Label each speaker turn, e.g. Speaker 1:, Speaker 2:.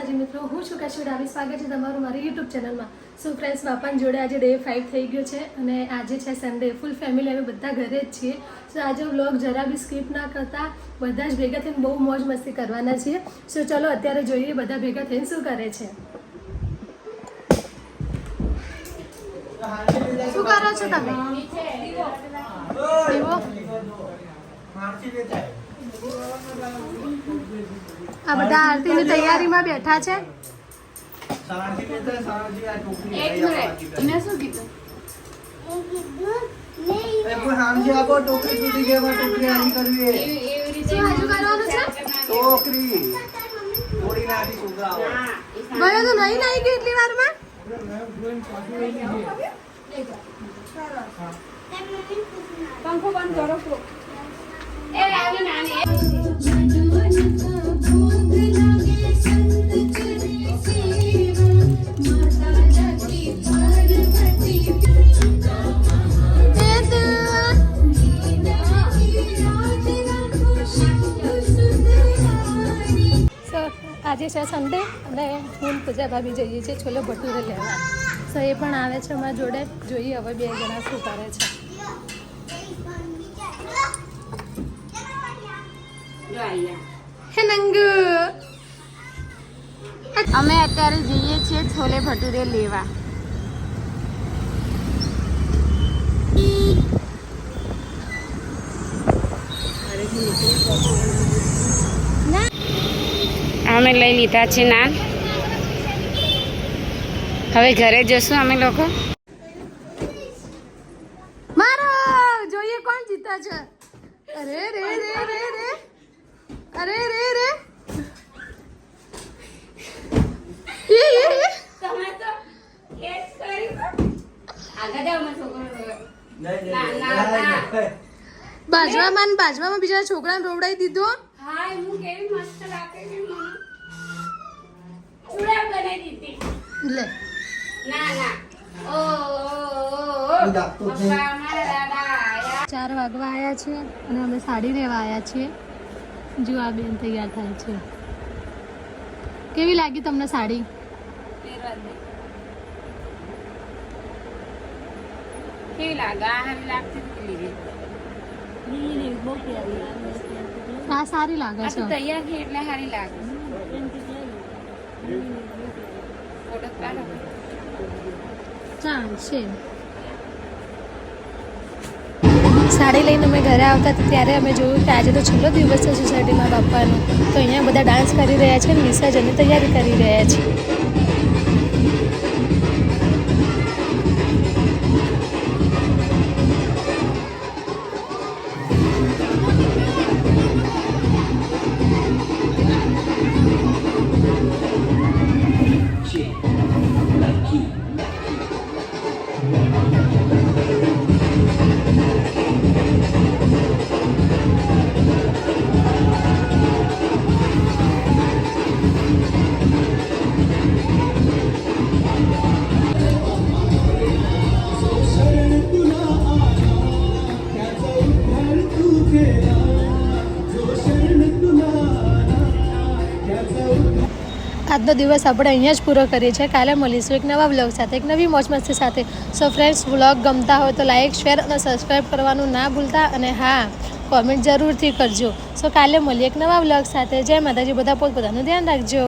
Speaker 1: માતાજી મિત્રો, હું છું કશ્યપ ડાબી. સ્વાગત છે તમારું મારી યુટ્યુબ ચેનલમાં. સો ફ્રેન્ડ્સ, બાપાની જોડે આજે ડે 5 થઈ ગયો છે અને આજે છે સન્ડે. ફૂલ ફેમિલી અમે બધા ઘરે જ છીએ. સો આજે વ્લોગ જરા બી સ્કીપ ના કરતા બધા જ ભેગા થઈને બહુ મોજ મસ્તી કરવાના છીએ. સો ચલો અત્યારે જોઈએ બધા ભેગા થઈને શું કરે છે. શું કરો છો તમે? આ બધા આરતીની તૈયારીમાં બેઠા છે. ભલે તો નહીં ગયું એટલી વારમાં.
Speaker 2: પંખો બંધ કરો.
Speaker 1: આજે છે સન્ડે અને હું પૂજા ભાભી જઈએ છીએ છોલે ભટુરે લેવા. સો એ પણ આવે છે અમારા જોડે. જોઈએ હવે બે જણા શું કરે છે. હે નંગુ,
Speaker 2: અમે અત્યારે જઈએ છીએ છોલે ભટુરે લેવા. અમે લઈ લીધા છે નાન. હવે ઘરે જશું અમે લોકો.
Speaker 1: મારો જોઈએ કોણ જીતા છે. અરે રે રે રે રે, અરે રે રે,
Speaker 2: તમે તો કેસ કરી આગળ જાવ મને છોકરો.
Speaker 1: બાજવામાં બીજા છોકરાને રોવડાવી દીધો.
Speaker 2: હાય હું કેવી મસ્ત લાગે છે મને. ચૂડા બનાવી દીધી.
Speaker 1: લે
Speaker 2: ના ઓ પપ્પા મારા દાદા
Speaker 1: 4 વાગવા આવ્યા છે અને અમે સાડી લેવા આવ્યા છીએ. જો આ બેન તૈયાર થાય છે. કેવી લાગી તમને સાડી?
Speaker 2: કેવી લાગે? આ હારી લાગતી હતી.
Speaker 1: આ સારી લાગે છે.
Speaker 2: તૈયાર થઈ એટલે સારી લાગે. ફોટો પાડો.
Speaker 1: ચાલશે. સાડી લઈને અમે ઘરે આવતા હતા ત્યારે અમે જોયું કે આજે તો છેલ્લો દિવસ છે સોસાયટીમાં બાપાનો. તો અહીંયા બધા ડાન્સ કરી રહ્યા છે અને વિસર્જનની તૈયારી કરી રહ્યા છે. આજનો દિવસ આપણે અહીંયા જ પૂરો કરીએ છીએ. કાલે મળીશું એક નવા વ્લોગ સાથે, એક નવી મોજ મસ્તી સાથે. સો ફ્રેન્ડ્સ, વ્લોગ ગમતા હોય તો લાઇક, શેર અને સબસ્ક્રાઈબ કરવાનું ના ભૂલતા. અને હા, કોમેન્ટ જરૂરથી કરજો. સો કાલે મળીએ એક નવા વ્લોગ સાથે. જય માતાજી. બધા પોતપોતાનું ધ્યાન રાખજો.